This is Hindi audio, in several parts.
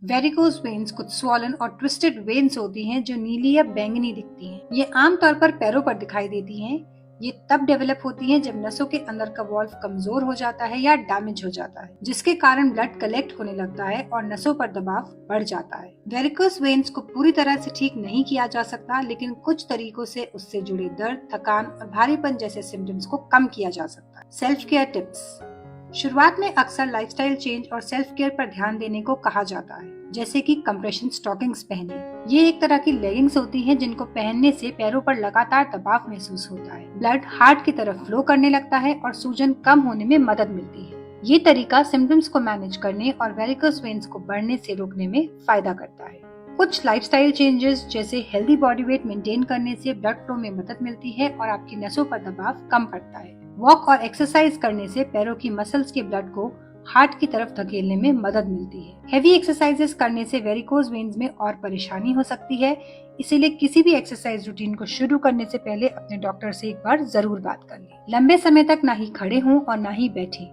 वेरिकोज वेन्स कुछ स्वॉलन और ट्विस्टेड वेन्स होती हैं जो नीली या बैंगनी दिखती हैं। ये आमतौर पर पैरों पर दिखाई देती हैं। ये तब डेवलप होती हैं जब नसों के अंदर का वॉल्व कमजोर हो जाता है या डैमेज हो जाता है, जिसके कारण ब्लड कलेक्ट होने लगता है और नसों पर दबाव बढ़ जाता है। वेरिकोज वेन्स को पूरी तरह से ठीक नहीं किया जा सकता, लेकिन कुछ तरीकों से उससे जुड़े दर्द, थकान और भारीपन जैसे सिम्टम्स को कम किया जा सकता है। Self care tips. शुरुआत में अक्सर लाइफस्टाइल चेंज और सेल्फ केयर पर ध्यान देने को कहा जाता है, जैसे कि कंप्रेशन स्टॉकिंग्स पहने। ये एक तरह की लेगिंग्स होती हैं जिनको पहनने से पैरों पर लगातार दबाव महसूस होता है, ब्लड हार्ट की तरफ फ्लो करने लगता है और सूजन कम होने में मदद मिलती है। ये तरीका सिम्टम्स को मैनेज करने और वेरिकोज वेन्स को बढ़ने से रोकने में फायदा करता है। कुछ लाइफस्टाइल चेंजेस जैसे हेल्दी बॉडी वेट मेंटेन करने से ब्लड फ्लो में मदद मिलती है और आपकी नसों पर दबाव कम पड़ता है। वॉक और एक्सरसाइज करने से पैरों की मसल्स के ब्लड को हार्ट की तरफ धकेलने में मदद मिलती है। हेवी एक्सरसाइजेस करने से वेरिकोज वेन्स में और परेशानी हो सकती है, इसीलिए किसी भी एक्सरसाइज रूटीन को शुरू करने से पहले अपने डॉक्टर से एक बार जरूर बात कर लें। लंबे समय तक ना ही खड़े हों और ना ही बैठे।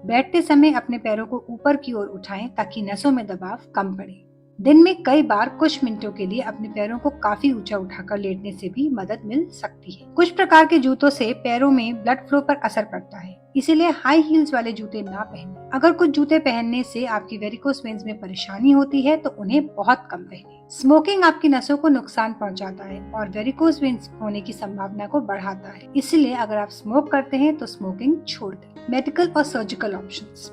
बैठते समय अपने पैरों को ऊपर की ओर उठाएं ताकि नसों में दबाव कम पड़े। दिन में कई बार कुछ मिनटों के लिए अपने पैरों को काफी ऊंचा उठाकर लेटने से भी मदद मिल सकती है। कुछ प्रकार के जूतों से पैरों में ब्लड फ्लो पर असर पड़ता है, इसीलिए हाई हील्स वाले जूते ना पहनें। अगर कुछ जूते पहनने से आपकी वेरिकोज वेन्स में परेशानी होती है तो उन्हें बहुत कम पहनें। स्मोकिंग आपकी नसों को नुकसान पहुंचाता है और वेरिकोज वेन्स होने की संभावना को बढ़ाता है, इसलिए अगर आप स्मोक करते हैं तो स्मोकिंग छोड़ दें। मेडिकल और सर्जिकल ऑप्शंस।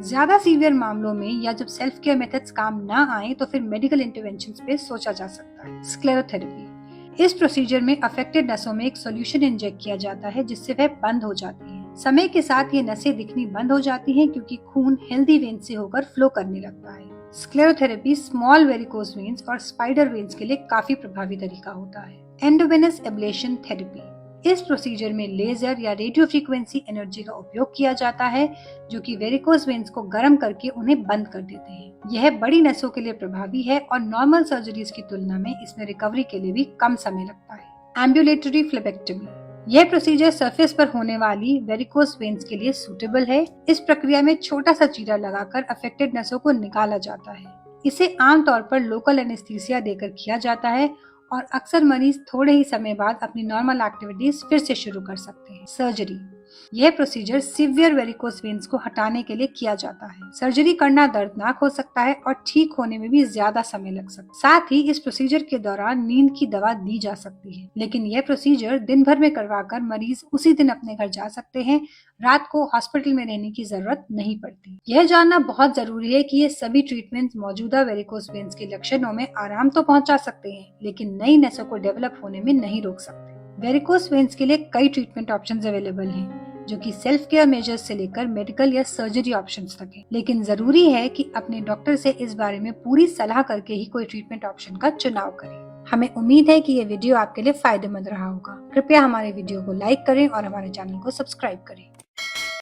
ज्यादा सीवियर मामलों में या जब सेल्फ केयर मेथड्स काम ना आए तो फिर मेडिकल इंटरवेंशंस पे सोचा जा सकता है। स्क्लेरोथेरेपी। इस प्रोसीजर में अफेक्टेड नसों में एक सॉल्यूशन इंजेक्ट किया जाता है जिससे वह बंद हो जाती है। समय के साथ ये नसें दिखनी बंद हो जाती हैं क्योंकि खून हेल्दी वेन से होकर फ्लो करने लगता है। स्क्लेरोथेरेपी स्मॉल वेरिकोज वेन्स और स्पाइडर वेन्स के लिए काफी प्रभावी तरीका होता है। Endovenous ablation therapy. इस प्रोसीजर में लेजर या रेडियो फ्रीक्वेंसी एनर्जी का उपयोग किया जाता है, जो कि वेरिकोज वेन्स को गर्म करके उन्हें बंद कर देते हैं। यह बड़ी नसों के लिए प्रभावी है और नॉर्मल सर्जरीज की तुलना में इसमें रिकवरी के लिए भी कम समय लगता है। एम्बुलेटरी फ्लेबेक्टमी। यह प्रोसीजर सरफेस पर होने वाली वेरिकोज वेन्स के लिए सूटेबल है। इस प्रक्रिया में छोटा सा चीरा लगाकर अफेक्टेड नसों को निकाला जाता है। इसे आमतौर पर लोकल एनेस्थीसिया देकर किया जाता है और अक्सर मरीज थोड़े ही समय बाद अपनी नॉर्मल एक्टिविटीज फिर से शुरू कर सकते हैं। सर्जरी। यह प्रोसीजर सीवियर वेरिकोज वेन्स को हटाने के लिए किया जाता है। सर्जरी करना दर्दनाक हो सकता है और ठीक होने में भी ज्यादा समय लग सकता है। साथ ही इस प्रोसीजर के दौरान नींद की दवा दी जा सकती है, लेकिन यह प्रोसीजर दिन भर में करवाकर मरीज उसी दिन अपने घर जा सकते हैं। रात को हॉस्पिटल में रहने की जरूरत नहीं पड़ती। यह जानना बहुत जरूरी है कि ये सभी ट्रीटमेंट मौजूदा वेरिकोज वेन्स के लक्षणों में आराम तो पहुंचा सकते हैं, लेकिन नई नसों को डेवलप होने में नहीं रोक सकते। वेरिकोज वेन्स के लिए कई ट्रीटमेंट ऑप्शंस अवेलेबल हैं, जो कि सेल्फ केयर मेजर्स से लेकर मेडिकल या सर्जरी ऑप्शंस तक है। लेकिन जरूरी है कि अपने डॉक्टर से इस बारे में पूरी सलाह करके ही कोई ट्रीटमेंट ऑप्शन का चुनाव करें। हमें उम्मीद है कि ये वीडियो आपके लिए फायदेमंद रहा होगा। कृपया हमारे वीडियो को लाइक करें और हमारे चैनल को सब्सक्राइब करें।